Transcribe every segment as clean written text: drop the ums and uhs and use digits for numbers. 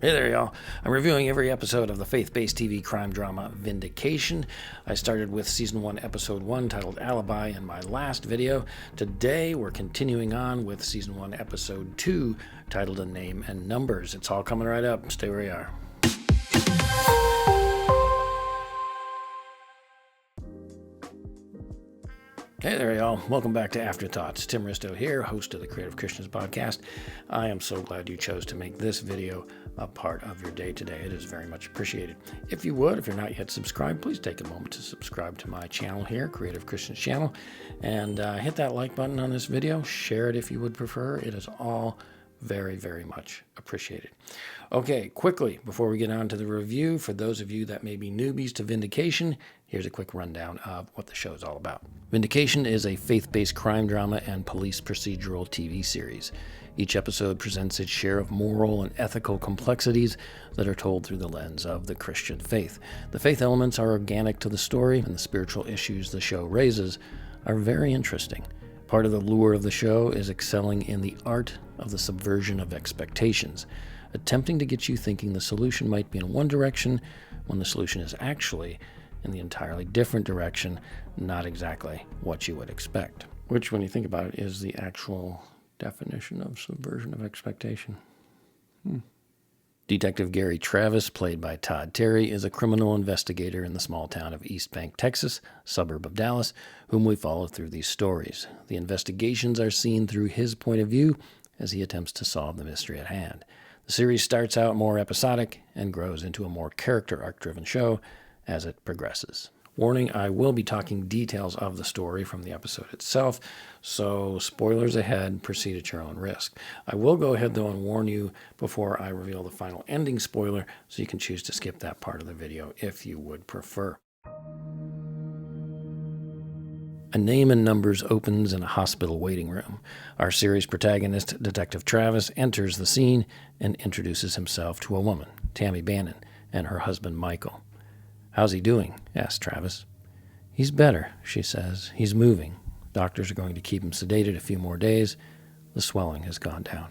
Hey there, y'all. I'm reviewing every episode of the faith-based TV crime drama Vindication. I started with Season 1, Episode 1, titled Alibi, in my last video. Today, we're continuing on with Season 1, Episode 2, titled A Name and Numbers. It's all coming right up. Stay where you are. Hey there, y'all. Welcome back to Afterthoughts. Tim Risto here, host of the Creative Christians podcast. I am so glad you chose to make this video a part of your day today. It is very much appreciated. If you would, if you're not yet subscribed, please take a moment to subscribe to my channel here, Creative Christians channel, and hit that like button on this video. Share it if you would prefer. It is all very, very much appreciated. Okay, quickly, before we get on to the review, for those of you that may be newbies to Vindication, here's a quick rundown of what the show is all about. Vindication is a faith-based crime drama and police procedural TV series. Each episode presents its share of moral and ethical complexities that are told through the lens of the Christian faith. The faith elements are organic to the story, and the spiritual issues the show raises are very interesting. Part of the lure of the show is excelling in the art of the subversion of expectations, attempting to get you thinking the solution might be in one direction when the solution is actually in the entirely different direction, not exactly what you would expect. Which, when you think about it, is the actual definition of subversion of expectation. Detective Gary Travis, played by Todd Terry, is a criminal investigator in the small town of East Bank, Texas, suburb of Dallas, whom we follow through these stories. The investigations are seen through his point of view as he attempts to solve the mystery at hand. The series starts out more episodic and grows into a more character arc-driven show as it progresses. Warning, I will be talking details of the story from the episode itself, so spoilers ahead, proceed at your own risk. I will go ahead, though, and warn you before I reveal the final ending spoiler, so you can choose to skip that part of the video if you would prefer. A Name and Numbers opens in a hospital waiting room. Our series protagonist, Detective Travis, enters the scene and introduces himself to a woman, Tammy Bannon, and her husband, Michael. "How's he doing?" asks Travis. "He's better," she says. "He's moving. Doctors are going to keep him sedated a few more days. The swelling has gone down."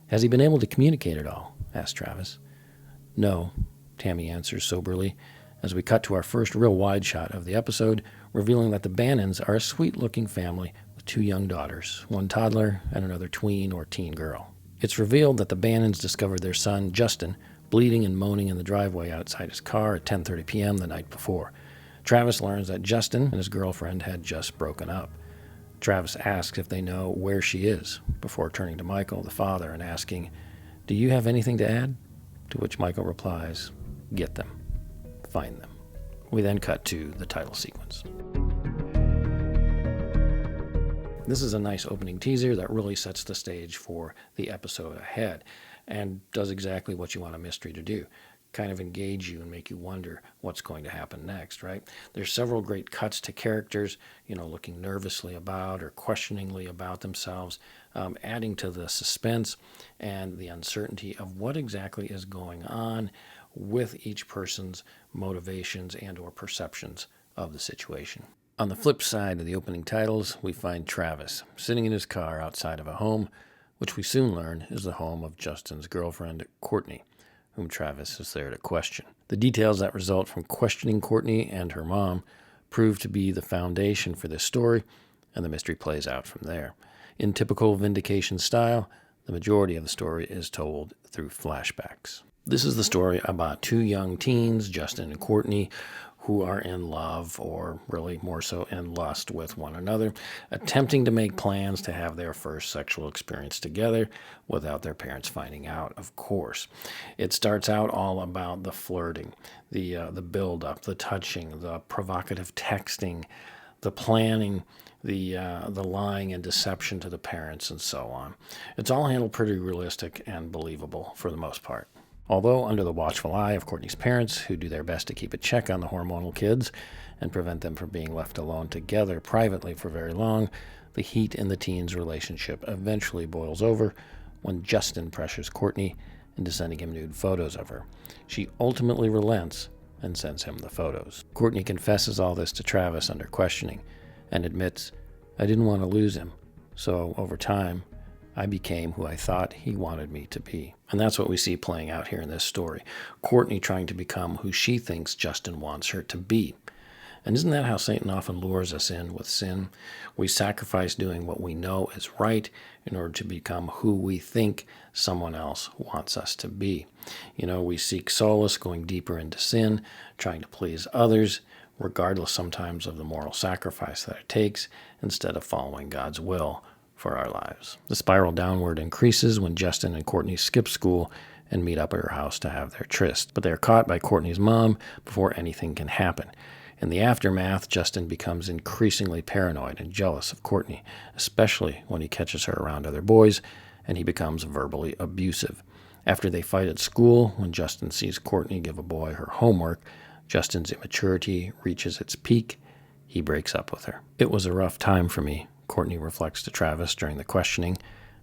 "Has he been able to communicate at all?" asks Travis. "No," Tammy answers soberly, as we cut to our first real wide shot of the episode, revealing that the Bannons are a sweet-looking family with two young daughters, one toddler and another tween or teen girl. It's revealed that the Bannons discovered their son, Justin, bleeding and moaning in the driveway outside his car at 10:30 p.m. the night before. Travis learns that Justin and his girlfriend had just broken up. Travis asks if they know where she is, before turning to Michael, the father, and asking, "Do you have anything to add?" To which Michael replies, "Get them. Find them." We then cut to the title sequence. This is a nice opening teaser that really sets the stage for the episode ahead, and does exactly what you want a mystery to do. Kind of engage you and make you wonder what's going to happen next, right? There's several great cuts to characters, looking nervously about or questioningly about themselves, adding to the suspense and the uncertainty of what exactly is going on with each person's motivations and or perceptions of the situation. On the flip side of the opening titles, we find Travis sitting in his car outside of a home, which we soon learn is the home of Justin's girlfriend, Courtney, whom Travis is there to question. The details that result from questioning Courtney and her mom prove to be the foundation for this story, and the mystery plays out from there. In typical Vindication style, the majority of the story is told through flashbacks. This is the story about two young teens, Justin and Courtney, who are in love, or really more so in lust with one another, attempting to make plans to have their first sexual experience together without their parents finding out, of course. It starts out all about the flirting, the build-up, the touching, the provocative texting, the planning, the lying and deception to the parents, and so on. It's all handled pretty realistic and believable for the most part. Although under the watchful eye of Courtney's parents, who do their best to keep a check on the hormonal kids and prevent them from being left alone together privately for very long, the heat in the teens' relationship eventually boils over when Justin pressures Courtney into sending him nude photos of her. She ultimately relents and sends him the photos. Courtney confesses all this to Travis under questioning and admits, "I didn't want to lose him, so over time, I became who I thought he wanted me to be. And that's what we see playing out here in this story. Courtney trying to become who she thinks Justin wants her to be. And isn't that how Satan often lures us in with sin? We sacrifice doing what we know is right in order to become who we think someone else wants us to be. We seek solace going deeper into sin, trying to please others, regardless sometimes of the moral sacrifice that it takes, instead of following God's will for our lives. The spiral downward increases when Justin and Courtney skip school and meet up at her house to have their tryst. But they are caught by Courtney's mom before anything can happen. In the aftermath, Justin becomes increasingly paranoid and jealous of Courtney, especially when he catches her around other boys, and he becomes verbally abusive. After they fight at school, when Justin sees Courtney give a boy her homework, Justin's immaturity reaches its peak. He breaks up with her. "It was a rough time for me," Courtney reflects to Travis during the questioning.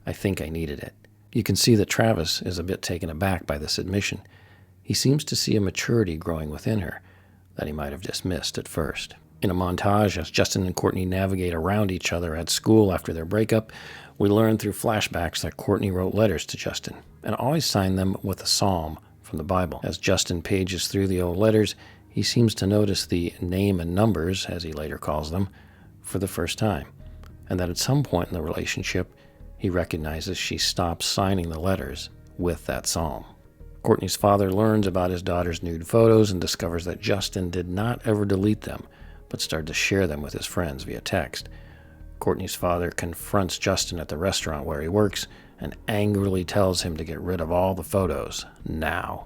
"I think I needed it." You can see that Travis is a bit taken aback by this admission. He seems to see a maturity growing within her that he might have dismissed at first. In a montage, as Justin and Courtney navigate around each other at school after their breakup, we learn through flashbacks that Courtney wrote letters to Justin and always signed them with a psalm from the Bible. As Justin pages through the old letters, he seems to notice the name and numbers, as he later calls them, for the first time, and that at some point in the relationship, he recognizes she stops signing the letters with that psalm. Courtney's father learns about his daughter's nude photos and discovers that Justin did not ever delete them, but started to share them with his friends via text. Courtney's father confronts Justin at the restaurant where he works and angrily tells him to get rid of all the photos now.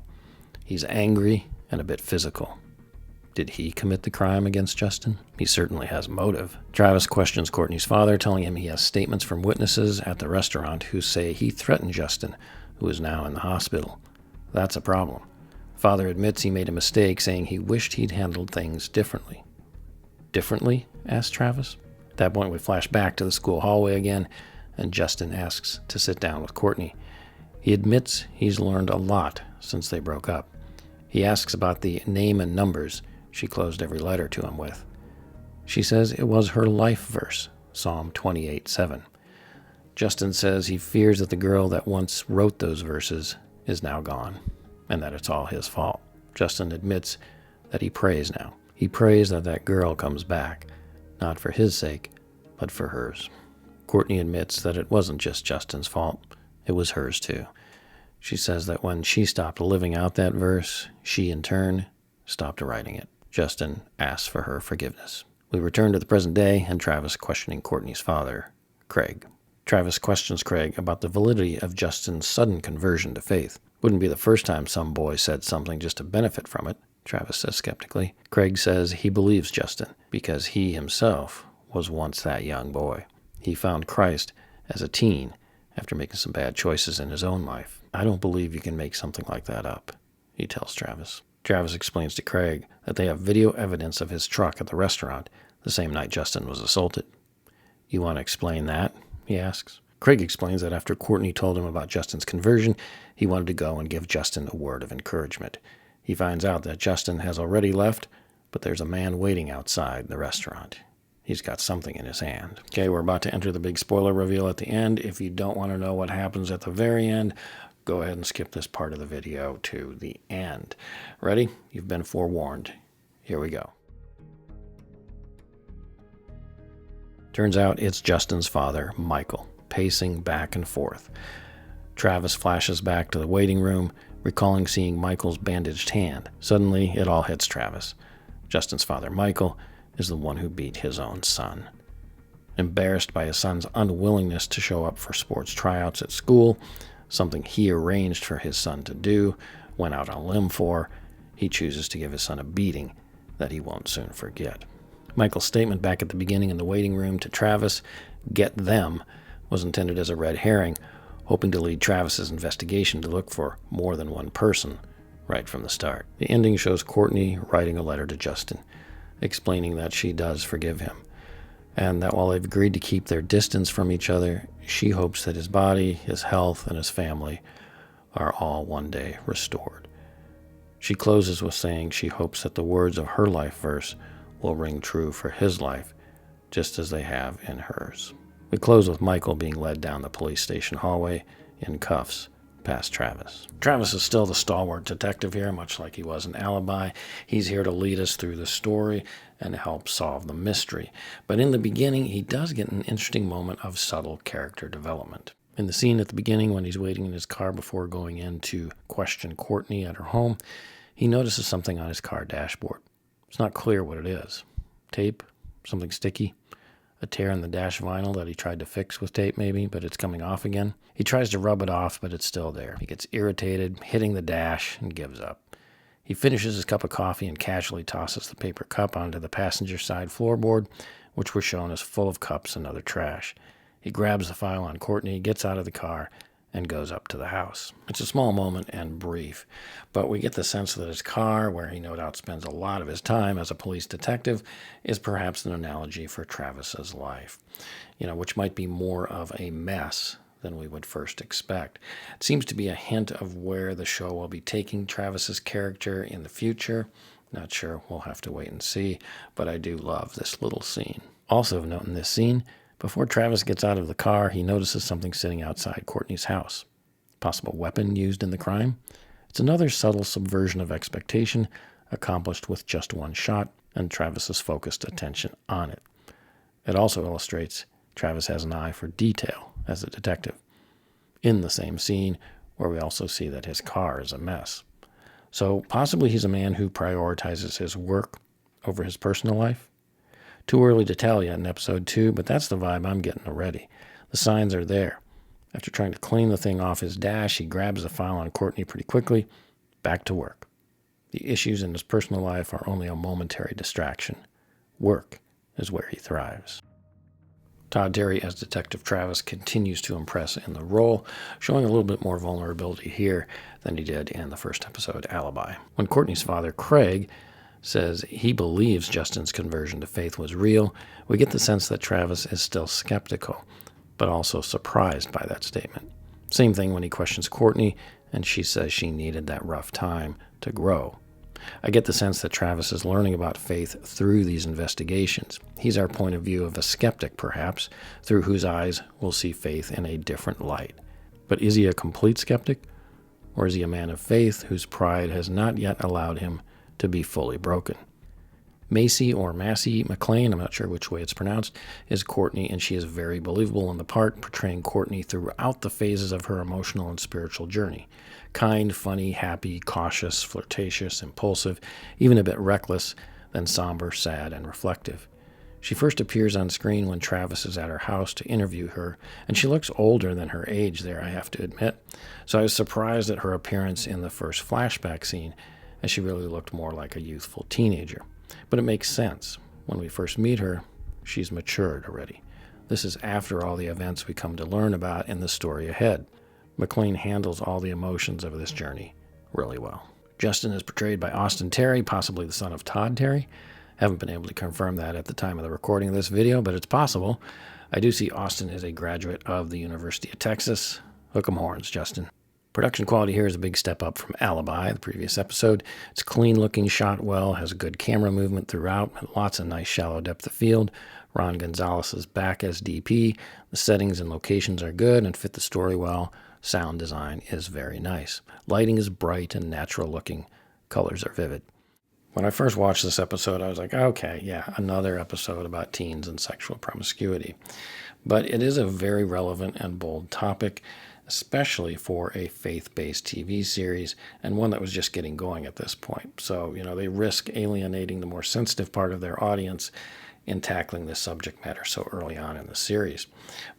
He's angry and a bit physical. Did he commit the crime against Justin? He certainly has motive. Travis questions Courtney's father, telling him he has statements from witnesses at the restaurant who say he threatened Justin, who is now in the hospital. That's a problem. Father admits he made a mistake, saying he wished he'd handled things differently. Differently? Asks Travis. At that point, we flash back to the school hallway again, and Justin asks to sit down with Courtney. He admits he's learned a lot since they broke up. He asks about the name and numbers she closed every letter to him with. She says it was her life verse, Psalm 28:7. Justin says he fears that the girl that once wrote those verses is now gone, and that it's all his fault. Justin admits that he prays now. He prays that that girl comes back, not for his sake, but for hers. Courtney admits that it wasn't just Justin's fault, it was hers too. She says that when she stopped living out that verse, she in turn stopped writing it. Justin asks for her forgiveness. We return to the present day and Travis questioning Courtney's father, Craig. Travis questions Craig about the validity of Justin's sudden conversion to faith. Wouldn't be the first time some boy said something just to benefit from it, Travis says skeptically. Craig says he believes Justin because he himself was once that young boy. He found Christ as a teen after making some bad choices in his own life. "I don't believe you can make something like that up," he tells Travis. Travis explains to Craig that they have video evidence of his truck at the restaurant the same night Justin was assaulted. "You want to explain that?" he asks. Craig explains that after Courtney told him about Justin's conversion, he wanted to go and give Justin a word of encouragement. He finds out that Justin has already left, but there's a man waiting outside the restaurant. He's got something in his hand. Okay, we're about to enter the big spoiler reveal at the end. If you don't want to know what happens at the very end, go ahead and skip this part of the video to the end. Ready? You've been forewarned. Here we go. Turns out it's Justin's father, Michael, pacing back and forth. Travis flashes back to the waiting room, recalling seeing Michael's bandaged hand. Suddenly, it all hits Travis. Justin's father, Michael, is the one who beat his own son. Embarrassed by his son's unwillingness to show up for sports tryouts at school, something he arranged for his son to do, went out on a limb for, he chooses to give his son a beating that he won't soon forget. Michael's statement back at the beginning in the waiting room to Travis, "Get them," was intended as a red herring, hoping to lead Travis's investigation to look for more than one person right from the start. The ending shows Courtney writing a letter to Justin, explaining that she does forgive him, and that while they've agreed to keep their distance from each other, she hopes that his body, his health, and his family are all one day restored. She closes with saying she hopes that the words of her life verse will ring true for his life, just as they have in hers. We close with Michael being led down the police station hallway in cuffs past Travis. Travis is still the stalwart detective here, much like he was in Alibi. He's here to lead us through the story and help solve the mystery. But in the beginning, he does get an interesting moment of subtle character development. In the scene at the beginning, when he's waiting in his car before going in to question Courtney at her home, he notices something on his car dashboard. It's not clear what it is. Tape? Something sticky? A tear in the dash vinyl that he tried to fix with tape maybe, but it's coming off again. He tries to rub it off, but it's still there. He gets irritated, hitting the dash, and gives up. He finishes his cup of coffee and casually tosses the paper cup onto the passenger side floorboard, which we're shown as full of cups and other trash. He grabs the file on Courtney, gets out of the car, and goes up to the house. It's a small moment and brief, but we get the sense that his car, where he no doubt spends a lot of his time as a police detective, is perhaps an analogy for Travis's life, which might be more of a mess than we would first expect. It seems to be a hint of where the show will be taking Travis's character in the future. Not sure, we'll have to wait and see, but I do love this little scene. Also of note in this scene, before Travis gets out of the car, he notices something sitting outside Courtney's house. Possible weapon used in the crime? It's another subtle subversion of expectation, accomplished with just one shot, and Travis's focused attention on it. It also illustrates Travis has an eye for detail as a detective. In the same scene, where we also see that his car is a mess. So possibly he's a man who prioritizes his work over his personal life. Too early to tell yet in episode 2, but that's the vibe I'm getting already. The signs are there. After trying to clean the thing off his dash, he grabs the file on Courtney pretty quickly. Back to work. The issues in his personal life are only a momentary distraction. Work is where he thrives. Todd Terry as Detective Travis continues to impress in the role, showing a little bit more vulnerability here than he did in the first episode, Alibi. When Courtney's father, Craig, says he believes Justin's conversion to faith was real, we get the sense that Travis is still skeptical, but also surprised by that statement. Same thing when he questions Courtney, and she says she needed that rough time to grow. I get the sense that Travis is learning about faith through these investigations. He's our point of view of a skeptic, perhaps, through whose eyes we'll see faith in a different light. But is he a complete skeptic? Or is he a man of faith whose pride has not yet allowed him to be fully broken? Macy or Massey McLean, I'm not sure which way it's pronounced, is Courtney, and she is very believable in the part, portraying Courtney throughout the phases of her emotional and spiritual journey. Kind, funny, happy, cautious, flirtatious, impulsive, even a bit reckless, then somber, sad, and reflective. She first appears on screen when Travis is at her house to interview her, and she looks older than her age there, I have to admit. So I was surprised at her appearance in the first flashback scene, as she really looked more like a youthful teenager. But it makes sense. When we first meet her, she's matured already. This is after all the events we come to learn about in the story ahead. McLean handles all the emotions of this journey really well. Justin is portrayed by Austin Terry, possibly the son of Todd Terry. Haven't been able to confirm that at the time of the recording of this video, but it's possible. I do see Austin is a graduate of the University of Texas. Hook 'em horns, Justin. Production quality here is a big step up from Alibi, the previous episode. It's clean looking, shot well, has a good camera movement throughout, and lots of nice shallow depth of field. Ron Gonzalez is back as DP. The settings and locations are good and fit the story well. Sound design is very nice. Lighting is bright and natural looking. Colors are vivid. When I first watched this episode, I was like, okay, yeah, another episode about teens and sexual promiscuity. But it is a very relevant and bold topic, especially for a faith-based TV series and one that was just getting going at this point. So, they risk alienating the more sensitive part of their audience in tackling this subject matter so early on in the series.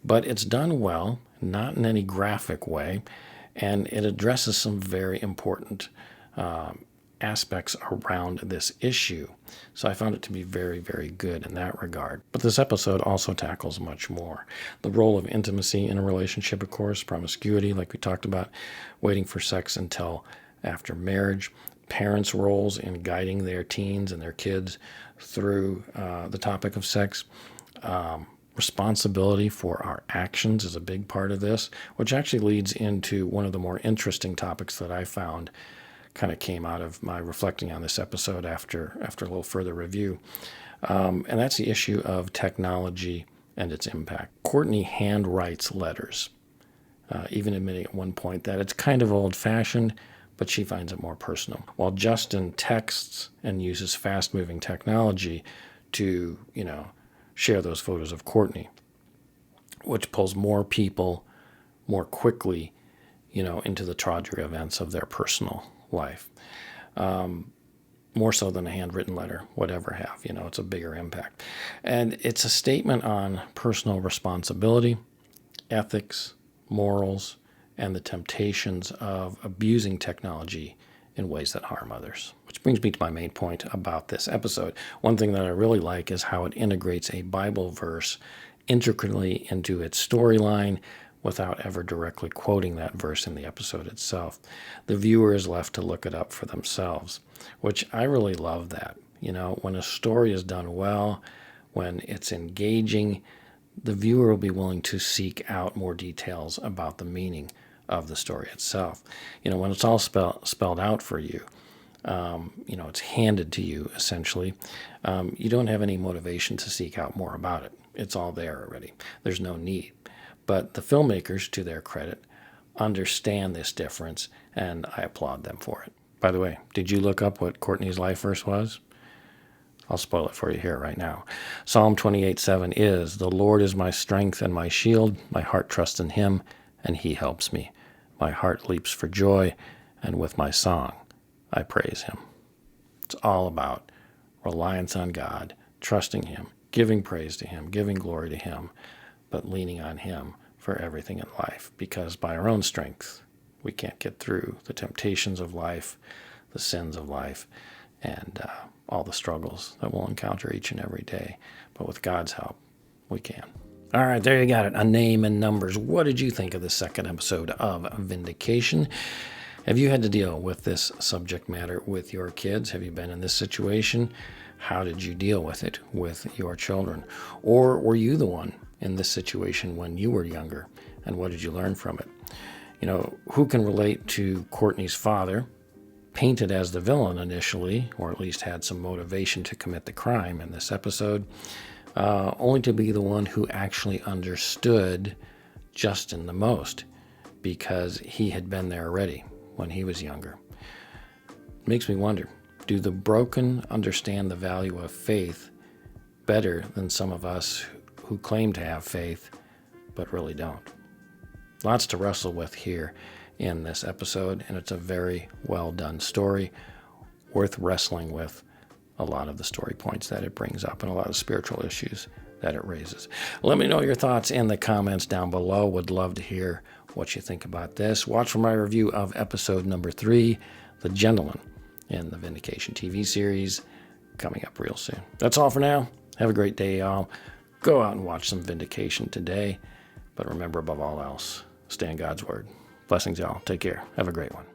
But it's done well, not in any graphic way, and it addresses some very important aspects around this issue. So I found it to be very, very good in that regard. But this episode also tackles much more. The role of intimacy in a relationship, of course, promiscuity, like we talked about, waiting for sex until after marriage, parents' roles in guiding their teens and their kids through the topic of sex. Responsibility for our actions is a big part of this, which actually leads into one of the more interesting topics that I found kind of came out of my reflecting on this episode after a little further review. And that's the issue of technology and its impact. Courtney handwrites letters, even admitting at one point that it's kind of old-fashioned, but she finds it more personal. While Justin texts and uses fast-moving technology to, share those photos of Courtney, which pulls more people more quickly, into the tragic events of their personal life. More so than a handwritten letter would ever have. It's a bigger impact. And it's a statement on personal responsibility, ethics, morals, and the temptations of abusing technology in ways that harm others. Which brings me to my main point about this episode. One thing that I really like is how it integrates a Bible verse intricately into its storyline without ever directly quoting that verse in the episode itself. The viewer is left to look it up for themselves, which I really love that. When a story is done well, when it's engaging, the viewer will be willing to seek out more details about the meaning of the story itself. When it's all spelled out for you, it's handed to you, essentially, you don't have any motivation to seek out more about it. It's all there already. There's no need. But the filmmakers, to their credit, understand this difference, and I applaud them for it. By the way, did you look up what Courtney's life verse was? I'll spoil it for you here right now. Psalm 28:7 is, "The Lord is my strength and my shield. My heart trusts in him, and he helps me. My heart leaps for joy, and with my song I praise him." It's all about reliance on God, trusting him, giving praise to him, giving glory to him, but leaning on him for everything in life. Because by our own strength, we can't get through the temptations of life, the sins of life, and all the struggles that we'll encounter each and every day. But with God's help, we can. All right, there you got it. A name and numbers. What did you think of the second episode of Vindication? Have you had to deal with this subject matter with your kids? Have you been in this situation? How did you deal with it with your children? Or were you the one in this situation when you were younger? And what did you learn from it? Who can relate to Courtney's father, painted as the villain initially, or at least had some motivation to commit the crime in this episode, only to be the one who actually understood Justin the most because he had been there already when he was younger? It makes me wonder, do the broken understand the value of faith better than some of us who claim to have faith but really don't? Lots to wrestle with here in this episode, and it's a very well done story, worth wrestling with a lot of the story points that it brings up and a lot of spiritual issues that it raises. Let me know your thoughts in the comments down below. Would love to hear what you think about this. Watch for my review of episode number 3, The Gentleman, in the Vindication TV series, coming up real soon. That's all for now. Have a great day, y'all. Go out and watch some Vindication today. But remember, above all else, stay in God's Word. Blessings, y'all. Take care. Have a great one.